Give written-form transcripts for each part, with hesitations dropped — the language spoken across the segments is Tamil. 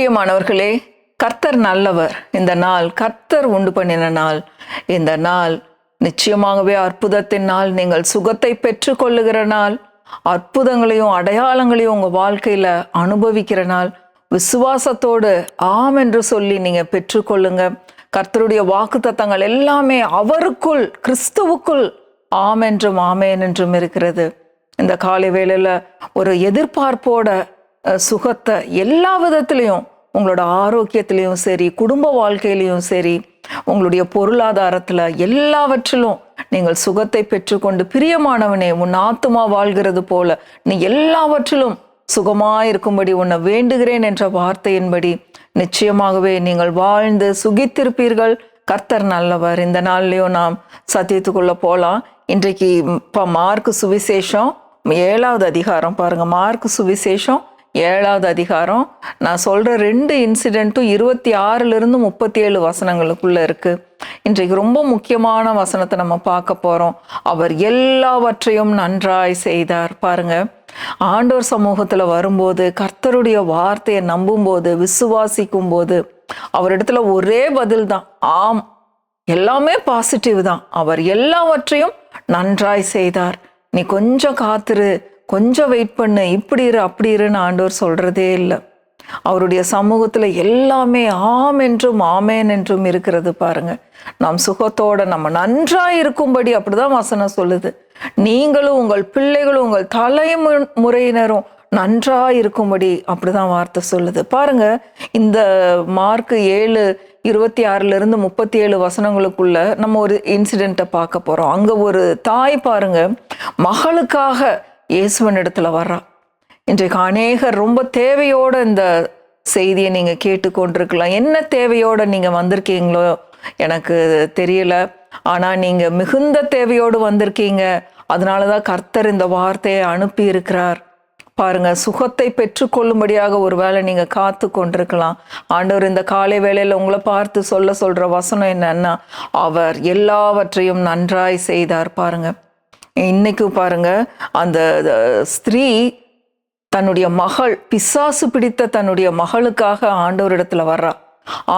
பிரியமானவர்களே, கர்த்தர் நல்லவர். இந்த நாள் கர்த்தர் உண்டு பண்ணின நாள். இந்த நாள் நிச்சயமாகவே அற்புதத்தின் நாள். நீங்கள் சுகத்தை பெற்று கொள்ளுகிற நாள். அற்புதங்களையும் அடையாளங்களையும் உங்க வாழ்க்கையில அனுபவிக்கிற நாள். விசுவாசத்தோடு ஆம் என்று சொல்லி நீங்க பெற்றுக்கொள்ளுங்க. கர்த்தருடைய வாக்குத்தத்தங்கள் எல்லாமே அவருக்குள், கிறிஸ்துவுக்குள் ஆம் என்றும் ஆமேன் என்றும் இருக்கிறது. இந்த காலை வேளையில ஒரு எதிர்பார்ப்போட சுகத்தை எல்லா விதத்திலையும், உங்களோட ஆரோக்கியத்திலையும் சரி, குடும்ப வாழ்க்கையிலையும் சரி, உங்களுடைய பொருளாதாரத்துல எல்லாவற்றிலும் நீங்கள் சுகத்தை பெற்றுக்கொண்டு, பிரியமானவனே உன் ஆத்துமா வாழ்கிறது போல நீ எல்லாவற்றிலும் சுகமாயிருக்கும்படி உன்னை வேண்டுகிறேன் என்ற வார்த்தையின்படி நிச்சயமாகவே நீங்கள் வாழ்ந்து சுகித்திருப்பீர்கள். கர்த்தர் நல்லவர். இந்த நாள்லயும் நாம் சத்தியத்துக்குள்ள போலாம். இன்றைக்கு மார்க்கு சுவிசேஷம் 7வது அதிகாரம் பாருங்க. மார்க்கு சுவிசேஷம் 7வது அதிகாரம். நான் சொல்ற 2 இன்சிடென்ட்டும் 26 37 வசனங்களுக்குள்ள இருக்கு. இன்றைக்கு ரொம்ப முக்கியமான வசனத்தை நம்ம பார்க்க போறோம். அவர் எல்லாவற்றையும் நன்றாய் செய்தார். பாருங்க, ஆண்டவர் சமூகத்துல வரும்போது, கர்த்தருடைய வார்த்தையை நம்பும் போது, விசுவாசிக்கும் போது, அவரிடத்துல ஒரே பதில் தான், ஆம். எல்லாமே பாசிட்டிவ் தான். அவர் எல்லாவற்றையும் நன்றாய் செய்தார். நீ கொஞ்சம் காத்துரு, கொஞ்சம் வெயிட் பண்ணு, இப்படி இரு அப்படி இருன்னு ஆண்டவர் சொல்றதே இல்லை. அவருடைய சமூகத்துல எல்லாமே ஆம் என்றும் ஆமேன் என்றும் இருக்கிறது. பாருங்க, நாம் சுகத்தோட நம்ம நன்றாய் இருக்கும்படி அப்படிதான் வசனம் சொல்லுது. நீங்களும் உங்கள் பிள்ளைகளும் உங்கள் தலைமுறையினரும் நன்றாய் இருக்கும்படி அப்படிதான் வார்த்தை சொல்லுது. பாருங்க, இந்த மார்க் 7:26 37 வசனங்களுக்குள்ள நம்ம ஒரு இன்சிடென்ட்டை பார்க்க போறோம். அங்க ஒரு தாய் பாருங்க, மகளுக்காக இயேசுவின் இடத்துல வர்றா. இன்றைக்கு அநேகர் ரொம்ப தேவையோட இந்த செய்தியை நீங்க கேட்டுக்கொண்டிருக்கலாம். என்ன தேவையோட நீங்க வந்திருக்கீங்களோ எனக்கு தெரியல, ஆனா நீங்க மிகுந்த தேவையோடு வந்திருக்கீங்க. அதனாலதான் கர்த்தர் இந்த வார்த்தையை அனுப்பி இருக்கிறார். பாருங்க, சுகத்தை பெற்றுக்கொள்ளும்படியாக ஒருவேளை நீங்க காத்து கொண்டிருக்கலாம். ஆண்டவர் இந்த காலை வேளையில உங்களை பார்த்து சொல்ற வசனம் என்னன்னா, அவர் எல்லாவற்றையும் நன்றாய் செய்தார். பாருங்க, இன்னைக்கு பாருங்க, அந்த ஸ்திரீ தன்னுடைய மகள், பிசாசு பிடித்த தன்னுடைய மகளுக்காக ஆண்டவரிடத்துல வர்றா.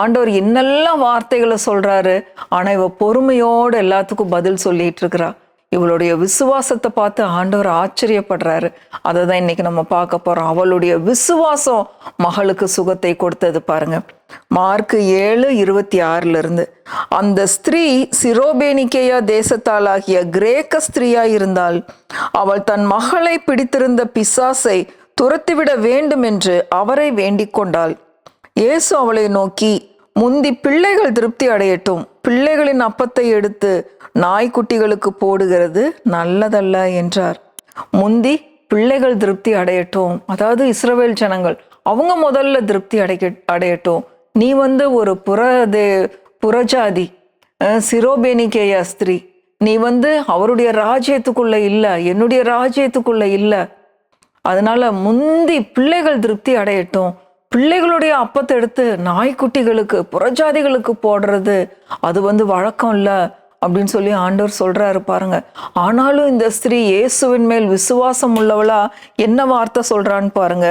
ஆண்டவர் என்னெல்லாம் வார்த்தைகளை சொல்றாரு, ஆனா இவ பொறுமையோடு எல்லாத்துக்கும் பதில் சொல்லிட்டு இருக்கிறா. இவளுடைய விசுவாசத்தை பார்த்து ஆண்டவர் ஆச்சரியப்படுறாரு. அதை தான் இன்னைக்கு நம்ம பார்க்க போறோம். அவளுடைய விசுவாசம் மகளுக்கு சுகத்தை கொடுத்தது. பாருங்க, மார்க் 7:26 அந்த ஸ்திரீ சிரோபேனிக்கேயா தேசத்தாளாகிய கிரேக்க ஸ்திரீயா இருந்தால் அவள் தன் மகளை பிடித்திருந்த பிசாசை துரத்திவிட வேண்டும் என்று அவரை வேண்டிக் கொண்டாள். இயேசு அவளை நோக்கி, முந்தி பிள்ளைகள் திருப்தி அடையட்டும், பிள்ளைகளின் அப்பத்தை எடுத்து நாய்க்குட்டிகளுக்கு போடுகிறது நல்லதல்ல என்றார். முந்தி பிள்ளைகள் திருப்தி அடையட்டும், அதாவது இஸ்ரவேல் ஜனங்கள் அவங்க முதல்ல திருப்தி அடையட்டும். நீ ஒரு புறஜாதி, சிரோபேனிக்கேயா ஸ்திரீ, நீ அவருடைய ராஜ்யத்துக்குள்ள இல்ல, என்னுடைய ராஜ்யத்துக்குள்ள இல்ல. அதனால முந்தி பிள்ளைகள் திருப்தி அடையட்டும், பிள்ளைகளுடைய அப்பத்தை எடுத்து நாய்க்குட்டிகளுக்கு, புறஜாதிகளுக்கு போடுறது அது வழக்கம் இல்லை அப்படின்னு சொல்லி ஆண்டவர் சொல்றாரு. பாருங்க, ஆனாலும் இந்த ஸ்திரீ இயேசுவின் மேல் விசுவாசம் உள்ளவளா என்ன வார்த்தை சொல்றான்னு பாருங்க.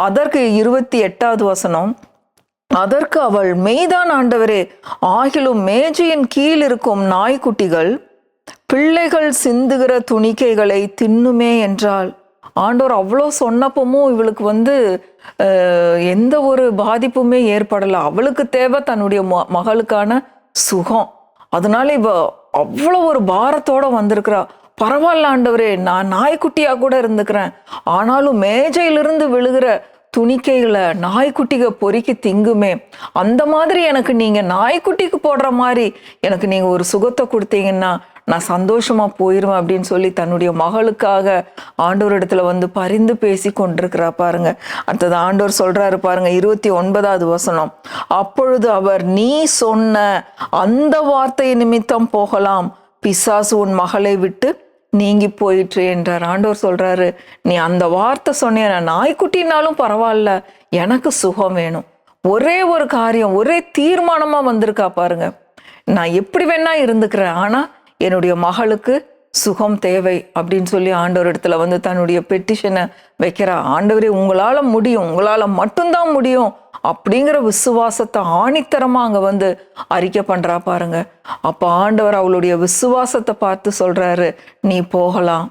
அதற்கு 28வது வசனம், அதற்கு அவள், மெய்தான் ஆண்டவரே, ஆகிலும் மேஜையின் கீழ் இருக்கும் நாய்க்குட்டிகள் பிள்ளைகள் சிந்துகிற துணிக்கைகளை தின்னுமே என்றாள். ஆண்டவர் அவ்வளோ சொன்னப்பமும் இவளுக்கு எந்த ஒரு பாதிப்புமே ஏற்படலை. அவளுக்கு தேவை தன்னுடைய மகளுக்கான சுகம். அதனால இவ அவ்வளோ ஒரு பாரத்தோட வந்திருக்கிறா. பரவாயில்ல ஆண்டவரே, நான் நாய்க்குட்டியா கூட இருந்துக்கிறேன், ஆனாலும் மேஜையிலிருந்து விழுகிற துணிக்கைகளை நாய்க்குட்டிக பொறுக்கி திங்குமே, அந்த மாதிரி எனக்கு நீங்க நாய்க்குட்டிக்கு போடுற மாதிரி எனக்கு நீங்க ஒரு சுகத்தை கொடுத்தீங்கன்னா நான் சந்தோஷமா போயிருவேன் அப்படின்னு சொல்லி தன்னுடைய மகளுக்காக ஆண்டவர் இடத்துல பரிந்து பேசி கொண்டிருக்கிறா. பாருங்க, அடுத்தது ஆண்டவர் சொல்றாரு பாருங்க, 29வது வசனம், அப்பொழுது அவர், நீ சொன்ன அந்த வார்த்தை நிமித்தம் போகலாம், பிசாசு உன் மகளை விட்டு நீங்கி போயிற்று என்றார். ஆண்டவர் சொல்றாரு, நீ அந்த வார்த்தை சொன்ன, நாய்க்குட்டினாலும் பரவாயில்ல, எனக்கு சுகம் வேணும். ஒரே ஒரு காரியம், ஒரே தீர்மானமா வந்திருக்கா. பாருங்க, நான் எப்படி வேணா இருந்துக்கிறேன், ஆனா என்னுடைய மகளுக்கு சுகம் தேவை அப்படின்னு சொல்லி ஆண்டவர் இடத்துல தன்னுடைய பெட்டிஷனை வைக்கிறா. ஆண்டவரே, உங்களால முடியும், உங்களால மட்டும்தான் முடியும் அப்படிங்கிற விசுவாசத்தை ஆணித்தரமா அங்க வந்து அறிக்கை பண்றா பாருங்க. அப்ப ஆண்டவர் அவளுடைய விசுவாசத்தை பார்த்து சொல்றாரு, நீ போகலாம்,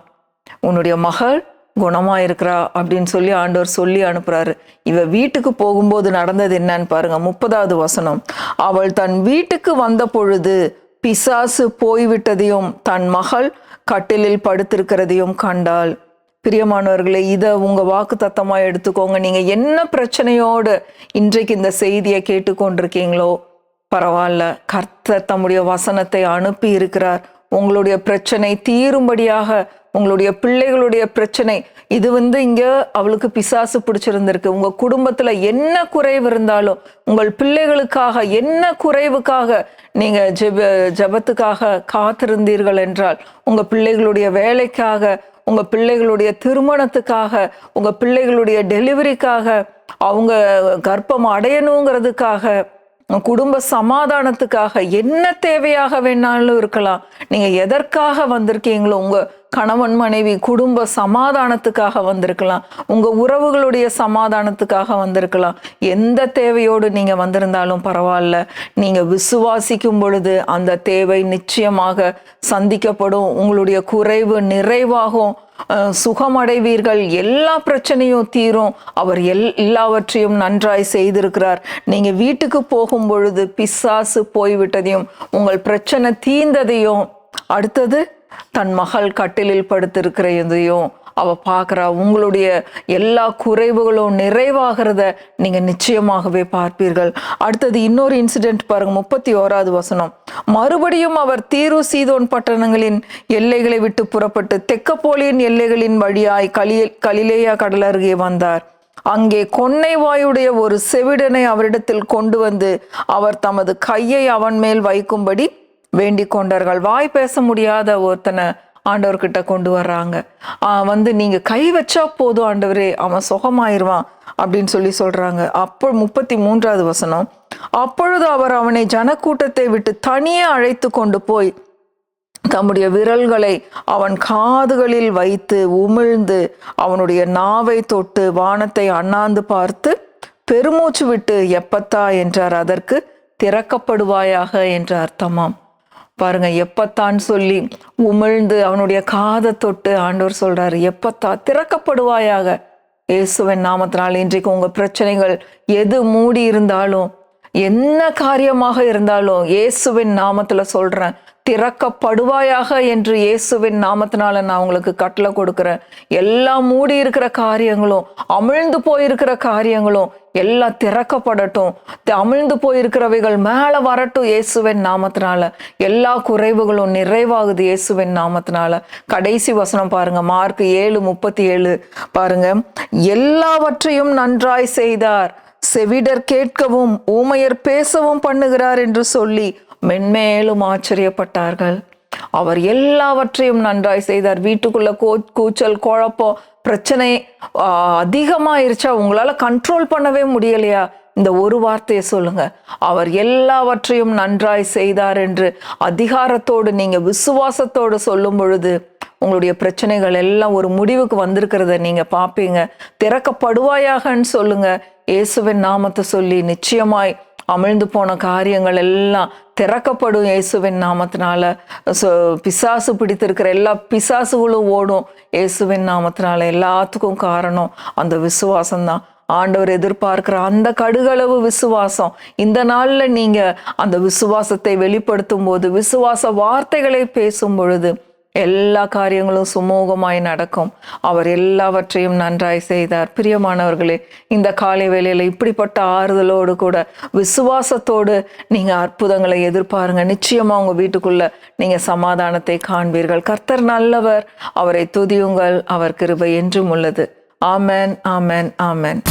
உன்னுடைய மகள் குணமா இருக்கிறா அப்படின்னு சொல்லி ஆண்டவர் சொல்லி அனுப்புறாரு. இவ வீட்டுக்கு போகும்போது நடந்தது என்னன்னு பாருங்க. 30வது வசனம். அவள் தன் வீட்டுக்கு வந்த பொழுது பிசாசு போய்விட்டதையும் தன் மகள் கட்டிலில் படுத்திருக்கிறதையும் கண்டாள். பிரியமானவர்களே, இதை உங்க வாக்கு தத்தமா எடுத்துக்கோங்க. நீங்க என்ன பிரச்சனையோடு இன்றைக்கு இந்த செய்தியை கேட்டுக்கொண்டிருக்கீங்களோ பரவாயில்ல, கர்த்தர் தம்முடைய வசனத்தை அனுப்பி இருக்கிறார். உங்களுடைய பிரச்சனை தீரும்படியாக, உங்களுடைய பிள்ளைகளுடைய பிரச்சனை இது வந்து இங்க அவளுக்கு பிசாசு பிடிச்சிருந்திருக்கு. உங்க குடும்பத்துல என்ன குறைவு இருந்தாலும், உங்கள் பிள்ளைகளுக்காக என்ன குறைவுக்காக நீங்க ஜெபத்துக்காக காத்திருந்தீர்கள் என்றால், உங்க பிள்ளைகளுடைய வேலைக்காக, உங்க பிள்ளைகளுடைய திருமணத்துக்காக, உங்க பிள்ளைகளுடைய டெலிவரிக்காக, அவங்க கர்ப்பம் அடையணுங்கிறதுக்காக, குடும்ப சமாதானத்துக்காக, என்ன தேவையாக வேணாலும் இருக்கலாம். நீங்க எதற்காக வந்திருக்கீங்களோ, உங்க கணவன் மனைவி குடும்ப சமாதானத்துக்காக வந்திருக்கலாம், உங்க உறவுகளுடைய சமாதானத்துக்காக வந்திருக்கலாம். எந்த தேவையோடு நீங்க வந்திருந்தாலும் பரவாயில்ல, நீங்க விசுவாசிக்கும் பொழுது அந்த தேவை நிச்சயமாக சந்திக்கப்படும். உங்களுடைய குறைவு நிறைவாகும், சுகமடைவீர்கள், எல்லா பிரச்சனையும் தீரும். அவர் எல்லாவற்றையும் நன்றாய் செய்திருக்கிறார். நீங்க வீட்டுக்கு போகும் பொழுது பிசாசு போய்விட்டதையும் உங்கள் பிரச்சனை தீர்ந்ததையும், அடுத்தது தன் மகள் கட்டிலில் படுத்திருக்கிறதையும் அவ பார்க்கிறா. உங்களுடைய எல்லா குறைவுகளும் நிறைவாகிறத நீங்க நிச்சயமாகவே பார்ப்பீர்கள். அடுத்தது இன்னொரு இன்சிடென்ட் பாருங்க. 31வது வசனம். மறுபடியும் அவர் தீரு சீதோன் பட்டணங்களின் எல்லைகளை விட்டு புறப்பட்டு தெக்கப்போலியின் எல்லைகளின் வழியாய் கலிலேயா கடல் அருகே வந்தார். அங்கே கொன்னை வாயுடைய ஒரு செவிடனை அவரிடத்தில் கொண்டு வந்து அவர் தமது கையை அவன் மேல் வைக்கும்படி வேண்டிக் கொண்டார்கள். வாய் பேச முடியாத ஒருத்தனை ஆண்டவர்கிட்ட கொண்டு வர்றாங்க. வந்து நீங்க கை வச்சா போதும் ஆண்டவரே, அவன் சுகமாயிருவான் அப்படின்னு சொல்றாங்க. அப்போ 33வது வசனம். அப்பொழுது அவர் அவனை ஜனக்கூட்டத்தை விட்டு தனியே அழைத்து கொண்டு போய் தம்முடைய விரல்களை அவன் காதுகளில் வைத்து உமிழ்ந்து அவனுடைய நாவை தொட்டு வானத்தை அண்ணாந்து பார்த்து பெருமூச்சு விட்டு எப்பத்தா என்றார். அதற்கு திறக்கப்படுவாயாக என்ற அர்த்தமாம். பாருங்க, எப்பத்தான் சொல்லி உமிழ்ந்து அவனுடைய காதை தொட்டு ஆண்டவர் சொல்றாரு, எப்பத்தா திறக்கப்படுவாயாக. இயேசுவின் நாமத்தினால் இன்றைக்கு உங்க பிரச்சனைகள் எது மூடி இருந்தாலும், என்ன காரியமாக இருந்தாலும், இயேசுவின் நாமத்துல சொல்றேன், திறக்கப்படுவாயாக என்று இயேசுவின் நாமத்தினால நான் உங்களுக்கு கட்டளை கொடுக்கிறேன். எல்லாம் மூடி இருக்கிற காரியங்களும், அமிழ்ந்து போயிருக்கிற காரியங்களும் எல்லாம் திறக்கப்படட்டும். அமிழ்ந்து போயிருக்கிறவைகள் மேல வரட்டும் இயேசுவின் நாமத்தினால. எல்லா குறைவுகளும் நிறைவாகுது இயேசுவின் நாமத்தினால. கடைசி வசனம் பாருங்க, மார்க் 7:37 பாருங்க. எல்லாவற்றையும் நன்றாய் செய்தார், செவிடர் கேட்கவும் ஊமையர் பேசவும் பண்ணுகிறார் என்று சொல்லி மென்மேலும் ஆச்சரியப்பட்டார்கள். அவர் எல்லாவற்றையும் நன்றாய் செய்தார். வீட்டுக்குள்ள கூச்சல் குழப்பம் பிரச்சனை அதிகமாயிருச்சா, உங்களால கண்ட்ரோல் பண்ணவே முடியலையா, இந்த ஒரு வார்த்தையை சொல்லுங்க, அவர் எல்லாவற்றையும் நன்றாய் செய்தார் என்று அதிகாரத்தோடு நீங்க விசுவாசத்தோடு சொல்லும் பொழுது உங்களுடைய பிரச்சனைகள் எல்லாம் ஒரு முடிவுக்கு வந்திருக்கிறத நீங்க பார்ப்பீங்க. திறக்கப்படுவாயாகன்னு சொல்லுங்க. இயேசுவின் நாமத்தை சொல்லி நிச்சயமாய் அமிழ்ந்து போன காரியங்கள் எல்லாம் திறக்கப்படும் இயேசுவின் நாமத்தினால. பிசாசு பிடித்திருக்கிற எல்லா பிசாசுகளும் ஓடும் இயேசுவின் நாமத்தினால. எல்லாத்துக்கும் காரணம் அந்த விசுவாசம்தான். ஆண்டவர் எதிர்பார்க்கிற அந்த கடுகளவு விசுவாசம். இந்த நாள்ல நீங்க அந்த விசுவாசத்தை வெளிப்படுத்தும் போது, விசுவாச வார்த்தைகளை பேசும் பொழுது எல்லா காரியங்களும் சுமூகமாய் நடக்கும். அவர் எல்லாவற்றையும் நன்றாய் செய்தார். பிரியமானவர்களே, இந்த காலை வேளையில இப்படிப்பட்ட ஆறுதலோடு கூட விசுவாசத்தோடு நீங்க அற்புதங்களை எதிர்பாருங்க. நிச்சயமா உங்க வீட்டுக்குள்ள நீங்க சமாதானத்தை காண்பீர்கள். கர்த்தர் நல்லவர், அவரை துதியுங்கள், அவர் கிருபை என்றும் உள்ளது. ஆமென், ஆமென், ஆமென்.